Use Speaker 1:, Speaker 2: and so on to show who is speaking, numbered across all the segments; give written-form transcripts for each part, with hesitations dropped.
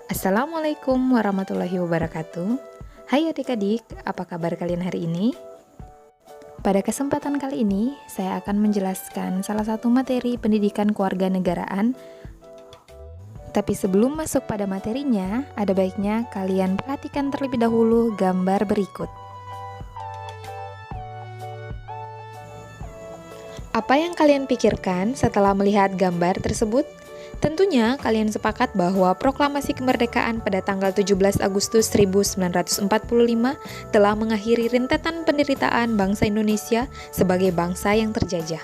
Speaker 1: Assalamualaikum warahmatullahi wabarakatuh. Hai adik-adik, apa kabar kalian hari ini? Pada kesempatan kali ini, saya akan menjelaskan salah satu materi pendidikan kewarganegaraan. Tapi sebelum masuk pada materinya, ada baiknya kalian perhatikan terlebih dahulu gambar berikut. Apa yang kalian pikirkan setelah melihat gambar tersebut? Tentunya kalian sepakat bahwa proklamasi kemerdekaan pada tanggal 17 Agustus 1945 telah mengakhiri rentetan penderitaan bangsa Indonesia sebagai bangsa yang terjajah.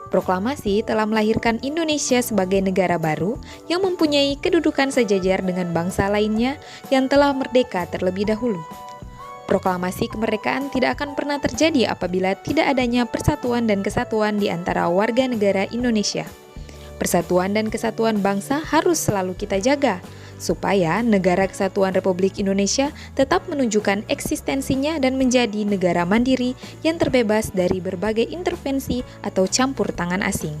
Speaker 1: Proklamasi telah melahirkan Indonesia sebagai negara baru yang mempunyai kedudukan sejajar dengan bangsa lainnya yang telah merdeka terlebih dahulu. Proklamasi kemerdekaan tidak akan pernah terjadi apabila tidak adanya persatuan dan kesatuan di antara warga negara Indonesia. Persatuan dan kesatuan bangsa harus selalu kita jaga, supaya Negara Kesatuan Republik Indonesia tetap menunjukkan eksistensinya dan menjadi negara mandiri yang terbebas dari berbagai intervensi atau campur tangan asing.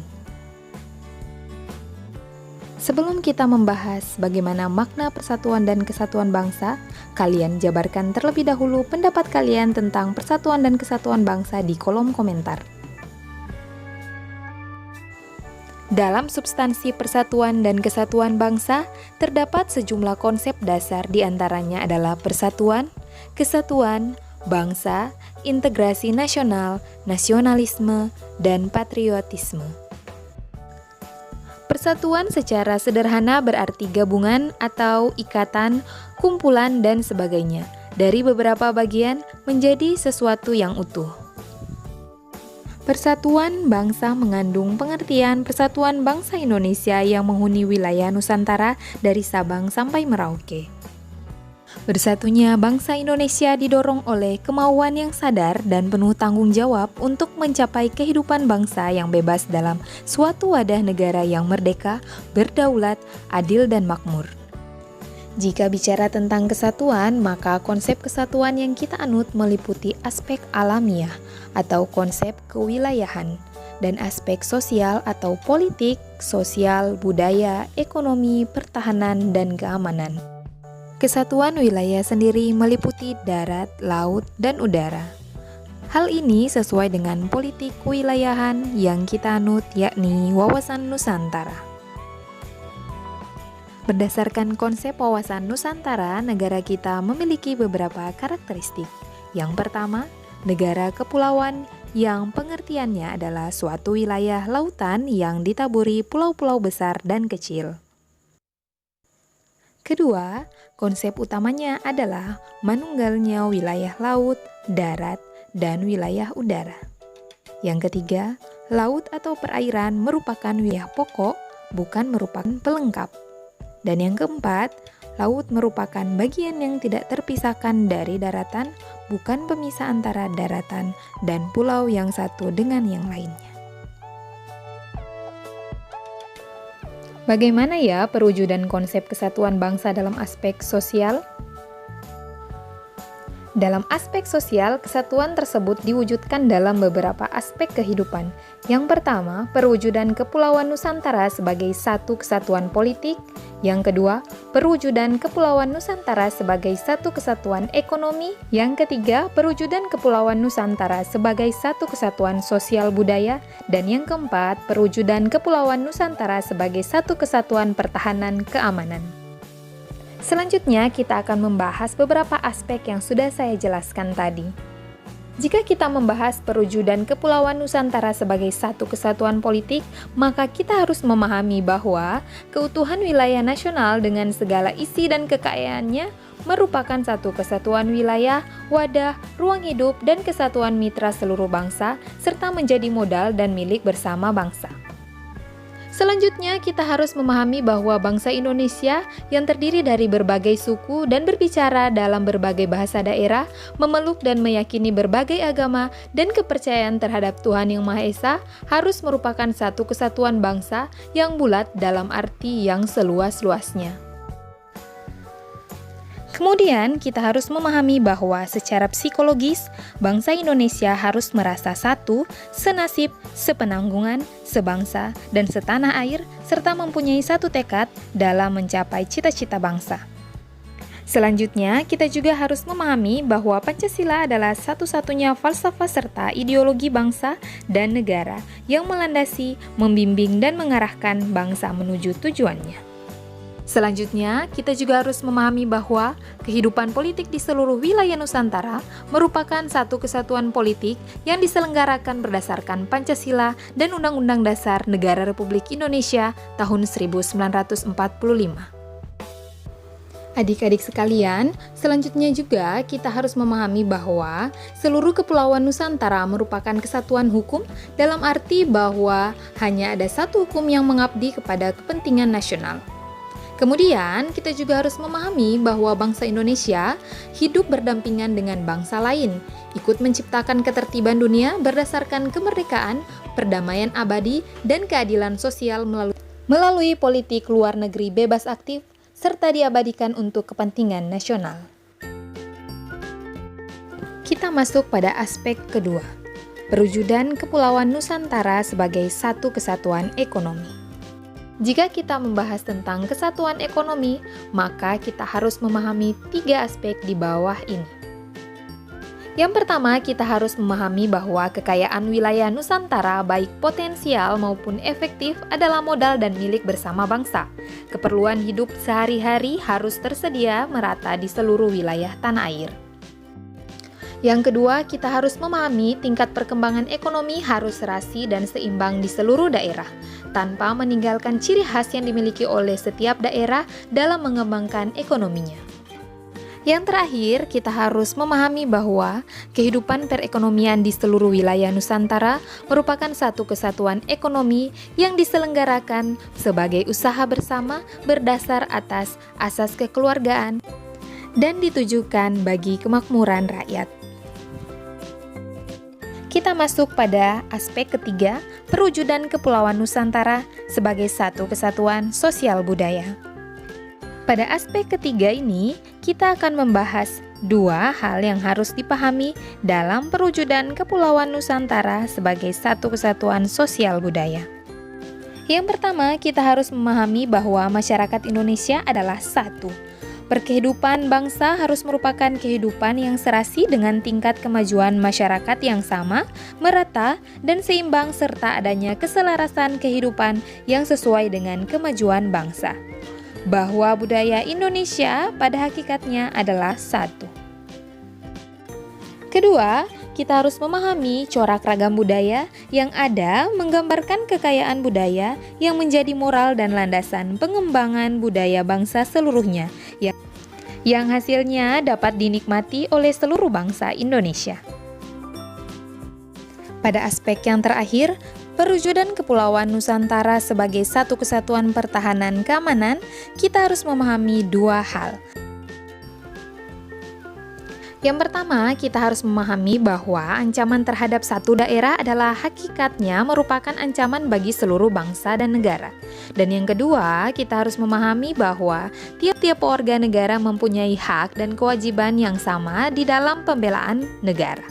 Speaker 1: Sebelum kita membahas bagaimana makna persatuan dan kesatuan bangsa, kalian jabarkan terlebih dahulu pendapat kalian tentang persatuan dan kesatuan bangsa di kolom komentar. Dalam substansi persatuan dan kesatuan bangsa, terdapat sejumlah konsep dasar diantaranya adalah persatuan, kesatuan, bangsa, integrasi nasional, nasionalisme, dan patriotisme. Persatuan secara sederhana berarti gabungan atau ikatan, kumpulan, dan sebagainya dari beberapa bagian menjadi sesuatu yang utuh. Persatuan bangsa mengandung pengertian persatuan bangsa Indonesia yang menghuni wilayah Nusantara dari Sabang sampai Merauke. Bersatunya bangsa Indonesia didorong oleh kemauan yang sadar dan penuh tanggung jawab untuk mencapai kehidupan bangsa yang bebas dalam suatu wadah negara yang merdeka, berdaulat, adil, dan makmur. Jika bicara tentang kesatuan, maka konsep kesatuan yang kita anut meliputi aspek alamiah atau konsep kewilayahan dan aspek sosial atau politik, sosial, budaya, ekonomi, pertahanan, dan keamanan. Kesatuan wilayah sendiri meliputi darat, laut, dan udara. Hal ini sesuai dengan politik kewilayahan yang kita anut, yakni wawasan Nusantara. Berdasarkan konsep wawasan Nusantara, negara kita memiliki beberapa karakteristik. Yang pertama, negara kepulauan yang pengertiannya adalah suatu wilayah lautan yang ditaburi pulau-pulau besar dan kecil. Kedua, konsep utamanya adalah manunggalnya wilayah laut, darat, dan wilayah udara. Yang ketiga, laut atau perairan merupakan wilayah pokok, bukan merupakan pelengkap. Dan yang keempat, laut merupakan bagian yang tidak terpisahkan dari daratan, bukan pemisah antara daratan dan pulau yang satu dengan yang lainnya. Bagaimana ya perwujudan konsep kesatuan bangsa dalam aspek sosial? Dalam aspek sosial, kesatuan tersebut diwujudkan dalam beberapa aspek kehidupan. Yang pertama, perwujudan Kepulauan Nusantara sebagai satu kesatuan politik. Yang kedua, perwujudan Kepulauan Nusantara sebagai satu kesatuan ekonomi. Yang ketiga, perwujudan Kepulauan Nusantara sebagai satu kesatuan sosial budaya. Dan yang keempat, perwujudan Kepulauan Nusantara sebagai satu kesatuan pertahanan keamanan. Selanjutnya, kita akan membahas beberapa aspek yang sudah saya jelaskan tadi. Jika kita membahas perwujudan Kepulauan Nusantara sebagai satu kesatuan politik, maka kita harus memahami bahwa keutuhan wilayah nasional dengan segala isi dan kekayaannya merupakan satu kesatuan wilayah, wadah, ruang hidup, dan kesatuan mitra seluruh bangsa, serta menjadi modal dan milik bersama bangsa. Selanjutnya, kita harus memahami bahwa bangsa Indonesia yang terdiri dari berbagai suku dan berbicara dalam berbagai bahasa daerah, memeluk dan meyakini berbagai agama dan kepercayaan terhadap Tuhan Yang Maha Esa harus merupakan satu kesatuan bangsa yang bulat dalam arti yang seluas-luasnya. Kemudian, kita harus memahami bahwa secara psikologis, bangsa Indonesia harus merasa satu, senasib, sepenanggungan, sebangsa, dan setanah air, serta mempunyai satu tekad dalam mencapai cita-cita bangsa. Selanjutnya, kita juga harus memahami bahwa Pancasila adalah satu-satunya falsafah serta ideologi bangsa dan negara yang melandasi, membimbing, dan mengarahkan bangsa menuju tujuannya. Selanjutnya, kita juga harus memahami bahwa kehidupan politik di seluruh wilayah Nusantara merupakan satu kesatuan politik yang diselenggarakan berdasarkan Pancasila dan Undang-Undang Dasar Negara Republik Indonesia tahun 1945. Adik-adik sekalian, selanjutnya juga kita harus memahami bahwa seluruh kepulauan Nusantara merupakan kesatuan hukum dalam arti bahwa hanya ada satu hukum yang mengabdi kepada kepentingan nasional. Kemudian, kita juga harus memahami bahwa bangsa Indonesia hidup berdampingan dengan bangsa lain, ikut menciptakan ketertiban dunia berdasarkan kemerdekaan, perdamaian abadi, dan keadilan sosial melalui politik luar negeri bebas aktif, serta diabadikan untuk kepentingan nasional. Kita masuk pada aspek kedua, perwujudan Kepulauan Nusantara sebagai satu kesatuan ekonomi. Jika kita membahas tentang kesatuan ekonomi, maka kita harus memahami 3 aspek di bawah ini. Yang pertama, kita harus memahami bahwa kekayaan wilayah Nusantara baik potensial maupun efektif adalah modal dan milik bersama bangsa. Keperluan hidup sehari-hari harus tersedia merata di seluruh wilayah tanah air. Yang kedua, kita harus memahami tingkat perkembangan ekonomi harus serasi dan seimbang di seluruh daerah, tanpa meninggalkan ciri khas yang dimiliki oleh setiap daerah dalam mengembangkan ekonominya. Yang terakhir, kita harus memahami bahwa kehidupan perekonomian di seluruh wilayah Nusantara merupakan satu kesatuan ekonomi yang diselenggarakan sebagai usaha bersama berdasar atas asas kekeluargaan dan ditujukan bagi kemakmuran rakyat. Kita masuk pada aspek ketiga, perwujudan Kepulauan Nusantara sebagai satu kesatuan sosial budaya. Pada aspek ketiga ini, kita akan membahas 2 hal yang harus dipahami dalam perwujudan Kepulauan Nusantara sebagai satu kesatuan sosial budaya. Yang pertama, kita harus memahami bahwa masyarakat Indonesia adalah satu. Perkehidupan bangsa harus merupakan kehidupan yang serasi dengan tingkat kemajuan masyarakat yang sama, merata, dan seimbang serta adanya keselarasan kehidupan yang sesuai dengan kemajuan bangsa. Bahwa budaya Indonesia pada hakikatnya adalah satu. Kedua, kita harus memahami corak ragam budaya yang ada menggambarkan kekayaan budaya yang menjadi moral dan landasan pengembangan budaya bangsa seluruhnya, yang hasilnya dapat dinikmati oleh seluruh bangsa Indonesia. Pada aspek yang terakhir, perwujudan Kepulauan Nusantara sebagai satu kesatuan pertahanan keamanan, kita harus memahami 2 hal. Yang pertama, kita harus memahami bahwa ancaman terhadap satu daerah adalah hakikatnya merupakan ancaman bagi seluruh bangsa dan negara. Dan yang kedua, kita harus memahami bahwa tiap-tiap warga negara mempunyai hak dan kewajiban yang sama di dalam pembelaan negara.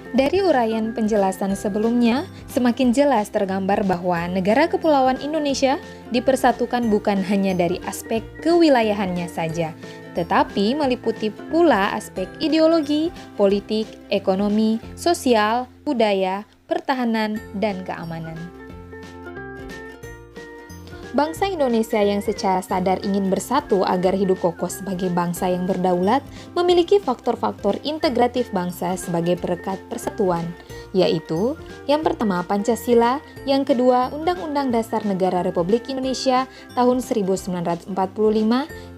Speaker 1: Dari uraian penjelasan sebelumnya, semakin jelas tergambar bahwa negara kepulauan Indonesia dipersatukan bukan hanya dari aspek kewilayahannya saja, tetapi meliputi pula aspek ideologi, politik, ekonomi, sosial, budaya, pertahanan, dan keamanan. Bangsa Indonesia yang secara sadar ingin bersatu agar hidup kokoh sebagai bangsa yang berdaulat memiliki faktor-faktor integratif bangsa sebagai perekat persatuan, yaitu yang pertama Pancasila, yang kedua Undang-Undang Dasar Negara Republik Indonesia tahun 1945,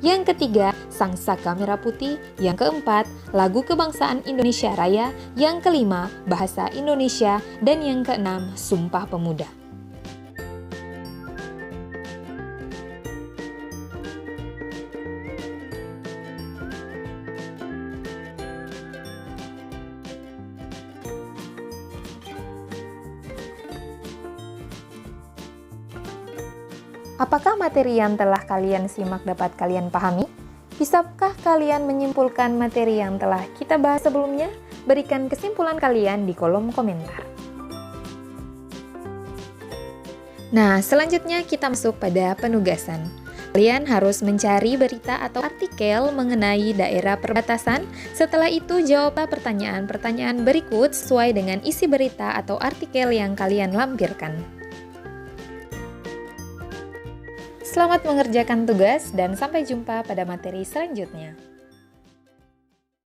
Speaker 1: yang ketiga Sang Saka Merah Putih, yang keempat Lagu Kebangsaan Indonesia Raya, yang kelima Bahasa Indonesia, dan yang keenam Sumpah Pemuda. Apakah materi yang telah kalian simak dapat kalian pahami? Bisakah kalian menyimpulkan materi yang telah kita bahas sebelumnya? Berikan kesimpulan kalian di kolom komentar. Nah, selanjutnya kita masuk pada penugasan. Kalian harus mencari berita atau artikel mengenai daerah perbatasan. Setelah itu, jawablah pertanyaan-pertanyaan berikut sesuai dengan isi berita atau artikel yang kalian lampirkan. Selamat mengerjakan tugas dan sampai jumpa pada materi selanjutnya.